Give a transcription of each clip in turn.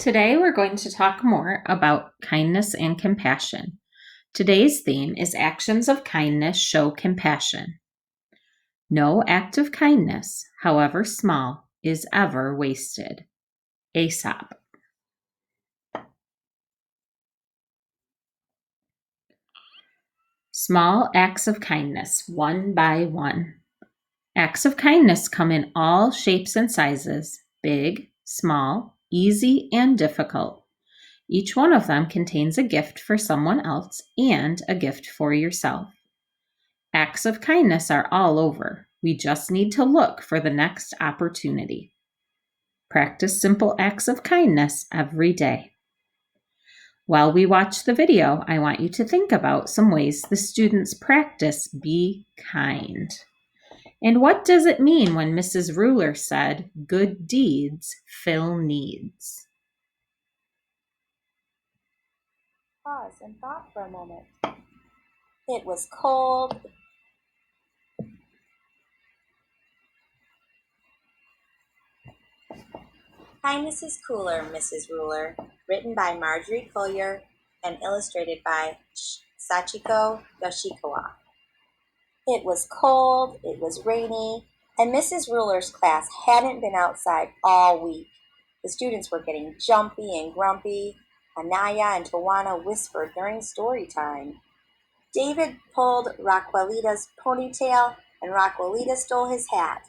Today we're going to talk more about kindness and compassion. Today's theme is actions of kindness show compassion. No act of kindness, however small, is ever wasted. Aesop. Small acts of kindness, one by one. Acts of kindness come in all shapes and sizes, big, small, easy, and difficult. Each one of them contains a gift for someone else and a gift for yourself. Acts of kindness are all over. We just need to look for the next opportunity. Practice simple acts of kindness every day. While we watch the video, I want you to think about some ways the students practice be kind. And what does it mean when Mrs. Ruler said, "Good deeds fill needs"? Pause and thought for a moment. It was cold. Kindness is Cooler, Mrs. Ruler, written by Marjorie Collier and illustrated by Sachiko Yoshikawa. It was cold, it was rainy, and Mrs. Ruler's class hadn't been outside all week. The students were getting jumpy and grumpy. Anaya and Tawana whispered during story time. David pulled Raquelita's ponytail, and Raquelita stole his hat.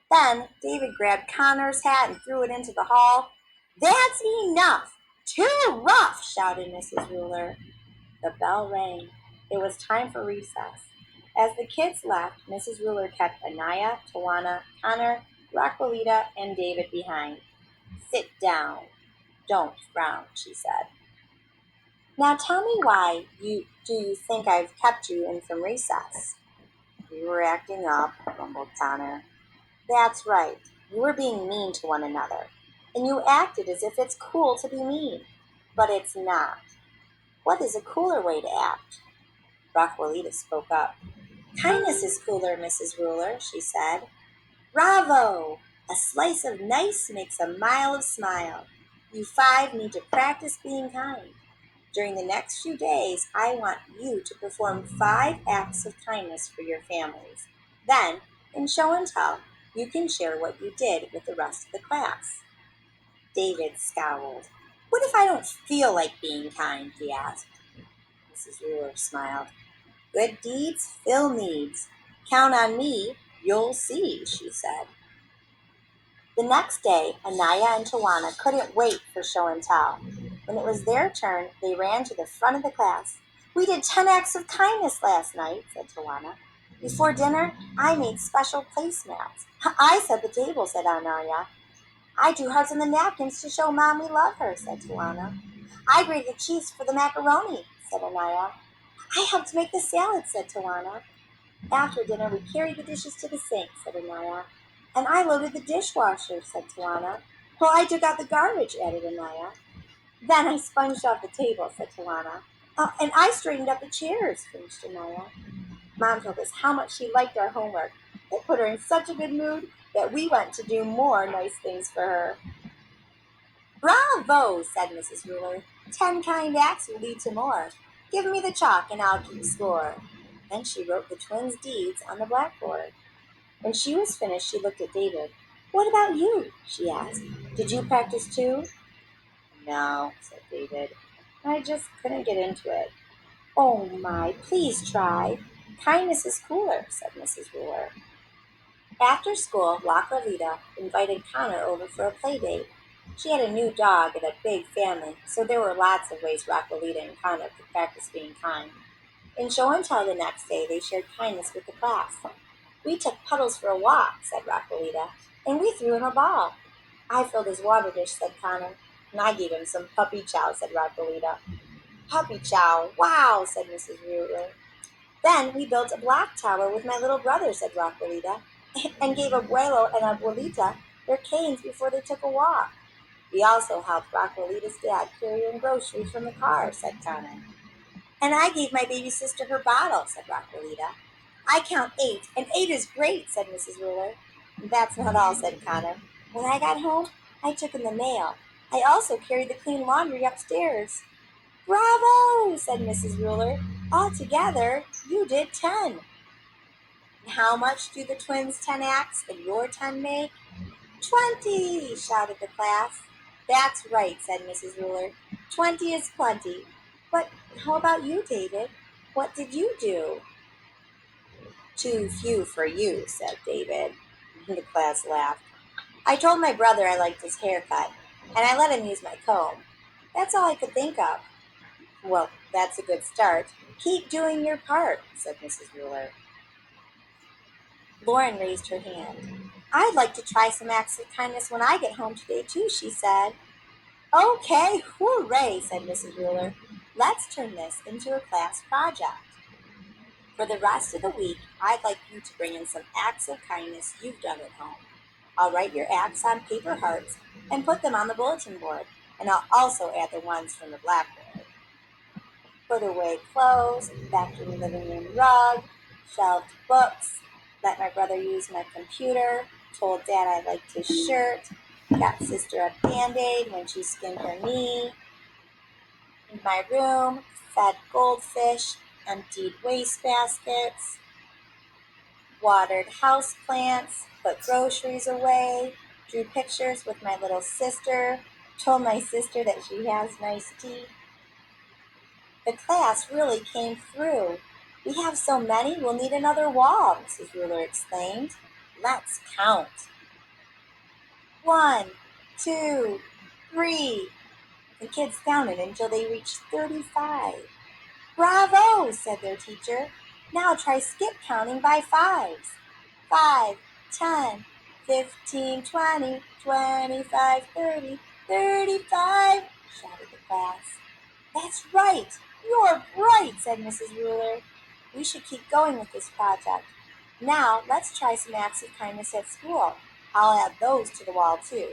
Then David grabbed Connor's hat and threw it into the hall. "That's enough! Too rough!" shouted Mrs. Ruler. The bell rang. It was time for recess. As the kids left, Mrs. Ruler kept Anaya, Tawana, Connor, Raquelita, and David behind. "Sit down. Don't frown," she said. "Now tell me why do you think I've kept you in from recess?" "We were acting up," grumbled Connor. "That's right. You were being mean to one another. And you acted as if it's cool to be mean. But it's not. What is a cooler way to act?" Raquelita spoke up. "Kindness is cooler, Mrs. Ruler," she said. "Bravo! A slice of nice makes a mile of smile. You 5 need to practice being kind. During the next few days, I want you to perform 5 acts of kindness for your families. Then, in show and tell, you can share what you did with the rest of the class." David scowled. "What if I don't feel like being kind?" he asked. Mrs. Ruler smiled. "Good deeds fill needs. Count on me, you'll see," she said. The next day, Anaya and Tawana couldn't wait for show and tell. When it was their turn, they ran to the front of the class. "We did 10 acts of kindness last night," said Tawana. "Before dinner, I made special placemats." "I set the table," said Anaya. "I drew hearts on the napkins to show Mom we love her," said Tawana. "I grated the cheese for the macaroni," said Anaya. "I helped make the salad," said Tawana. "After dinner, we carried the dishes to the sink," said Anaya. "And I loaded the dishwasher," said Tawana. "Well, I took out the garbage," added Anaya. "Then I sponged off the table," said Tawana. "Oh, and I straightened up the chairs," finished Anaya. "Mom told us how much she liked our homework. It put her in such a good mood that we went to do more nice things for her." "Bravo," said Mrs. Ruler. 10 kind acts will lead to more. Give me the chalk and I'll keep score." Then she wrote the twins' deeds on the blackboard. When she was finished, she looked at David. "What about you?" she asked. "Did you practice too?" "No," said David. "I just couldn't get into it." "Oh my, please try. Kindness is cooler," said Mrs. Ruler. After school, Raquelita invited Connor over for a play date. She had a new dog and a big family, so there were lots of ways Raquelita and Connor could practice being kind. In show and tell the next day, they shared kindness with the class. "We took Puddles for a walk," said Raquelita, "and we threw him a ball." "I filled his water dish," said Connor. "And I gave him some puppy chow," said Raquelita. "Puppy chow, wow," said Mrs. Ruler. "Then we built a block tower with my little brother," said Raquelita, "and gave Abuelo and Abuelita their canes before they took a walk." "We also helped Raquelita's dad carry in groceries from the car," said Connor. "And I gave my baby sister her bottle," said Raquelita. "I count 8, and 8 is great," said Mrs. Ruler. "That's not all," said Connor. "When I got home, I took in the mail. I also carried the clean laundry upstairs. Bravo, said Mrs. Ruler. Altogether, you did 10. How much do the twins' 10 acts and your 10 make? 20, shouted the class. That's right, said Mrs. Ruler. 20 is plenty. But how about you, David? What did you do? Too few for you, said David. The class laughed. I told my brother I liked his haircut, and I let him use my comb. That's all I could think of. Well, that's a good start. Keep doing your part, said Mrs. Ruler. Lauren raised her hand. I'd like to try some acts of kindness when I get home today, too, she said. Okay, hooray, said Mrs. Ruler. Let's turn this into a class project. For the rest of the week, I'd like you to bring in some acts of kindness you've done at home. I'll write your acts on paper hearts and put them on the bulletin board, and I'll also add the ones from the blackboard. Put away clothes, vacuum living room rug, shelved books, let my brother use my computer, told Dad I liked his shirt, got Sister a Band-Aid when she skinned her knee. In my room, fed goldfish, emptied wastebaskets, watered houseplants, put groceries away, drew pictures with my little sister, told my sister that she has nice teeth. The class really came through. We have so many, we'll need another wall, Mrs. Ruler exclaimed. Let's count. 1, 2, 3. The kids counted until they reached 35. Bravo, said their teacher. Now try skip counting by fives. 5, 10, 15, 20, 25, 30, 35, shouted the class. That's right. You're bright, said Mrs. Ruler. We should keep going with this project. Now, let's try some acts of kindness at school. I'll add those to the wall, too.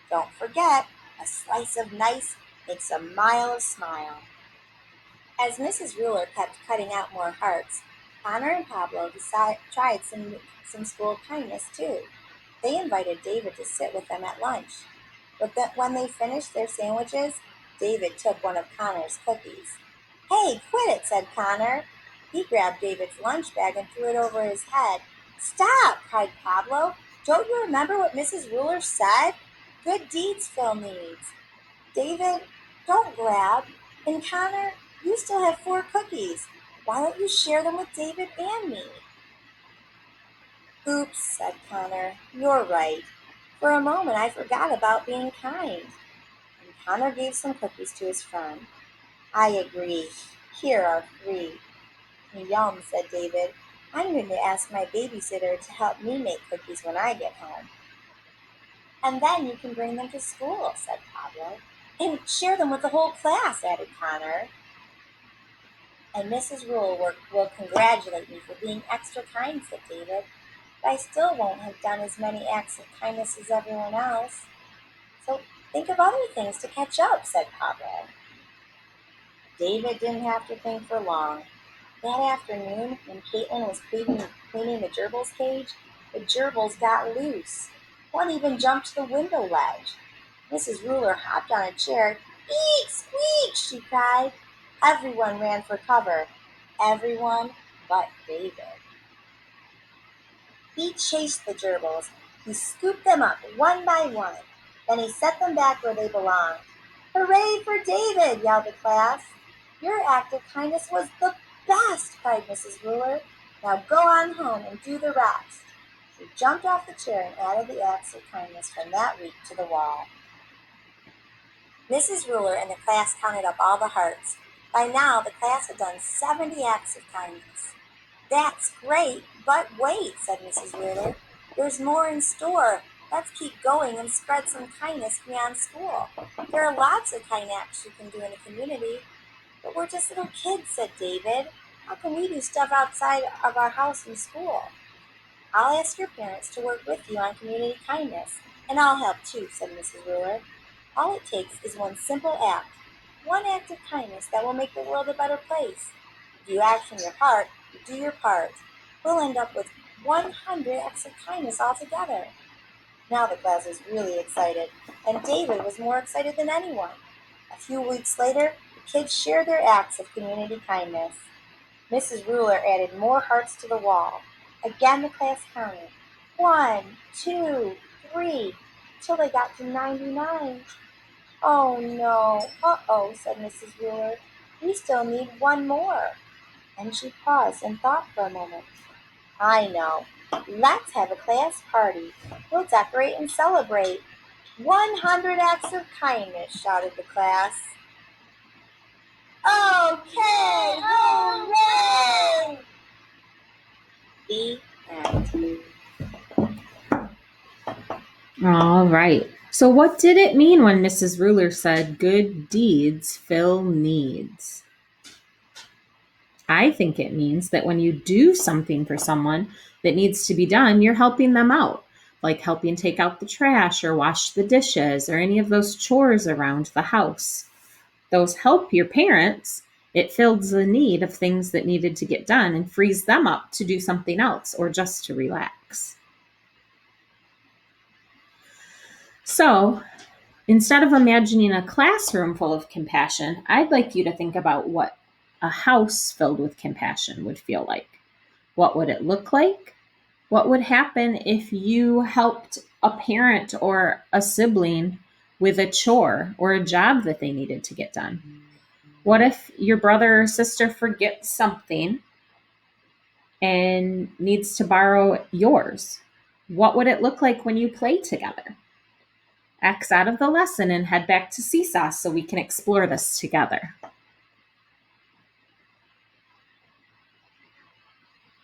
Don't forget, a slice of nice makes a mile of smile. As Mrs. Ruler kept cutting out more hearts, Connor and Pablo tried some school kindness, too. They invited David to sit with them at lunch. But when they finished their sandwiches, David took one of Connor's cookies. Hey, quit it, said Connor. He grabbed David's lunch bag and threw it over his head. Stop, cried Pablo. Don't you remember what Mrs. Ruler said? Good deeds fill needs. David, don't grab. And Connor, you still have 4 cookies. Why don't you share them with David and me? Oops, said Connor. You're right. For a moment I forgot about being kind. And Connor gave some cookies to his friend. I agree. Here are 3. Yum, said David. I'm going to ask my babysitter to help me make cookies when I get home. And then you can bring them to school, said Pablo. And share them with the whole class, added Connor. And Mrs. Rule will congratulate me for being extra kind, said David. But I still won't have done as many acts of kindness as everyone else. So think of other things to catch up, said Pablo. David didn't have to think for long. That afternoon, when Caitlin was cleaning the gerbil's cage, the gerbils got loose. One even jumped the window ledge. Mrs. Ruler hopped on a chair. Eek, squeak, she cried. Everyone ran for cover. Everyone but David. He chased the gerbils. He scooped them up one by one. Then he set them back where they belonged. Hooray for David, yelled the class. Your act of kindness was the best, cried Mrs. Ruler. Now go on home and do the rest. She jumped off the chair and added the acts of kindness from that week to the wall. Mrs. Ruler and the class counted up all the hearts. By now, the class had done 70 acts of kindness. That's great, but wait, said Mrs. Ruler. There's more in store. Let's keep going and spread some kindness beyond school. There are lots of kind acts you can do in the community. But we're just little kids, said David. How can we do stuff outside of our house and school? I'll ask your parents to work with you on community kindness, and I'll help too, said Mrs. Ruler. All it takes is one simple act, one act of kindness that will make the world a better place. If you act from your heart, you do your part. We'll end up with 100 acts of kindness altogether. Now the class was really excited, and David was more excited than anyone. A few weeks later, the kids shared their acts of community kindness. Mrs. Ruler added more hearts to the wall. Again the class counted. 1, 2, 3, till they got to 99. Oh no, uh-oh, said Mrs. Ruler. We still need one more. And she paused and thought for a moment. I know. Let's have a class party. We'll decorate and celebrate. 100 acts of kindness, shouted the class. Okay, hooray! The end. All right. So, what did it mean when Mrs. Ruler said, "Good deeds fill needs"? I think it means that when you do something for someone that needs to be done, you're helping them out, like helping take out the trash or wash the dishes or any of those chores around the house. Those help your parents. It fills the need of things that needed to get done and frees them up to do something else or just to relax. So, instead of imagining a classroom full of compassion, I'd like you to think about what a house filled with compassion would feel like. What would it look like? What would happen if you helped a parent or a sibling with a chore or a job that they needed to get done? What if your brother or sister forgets something and needs to borrow yours? What would it look like when you play together? X out of the lesson and head back to Seesaw so we can explore this together.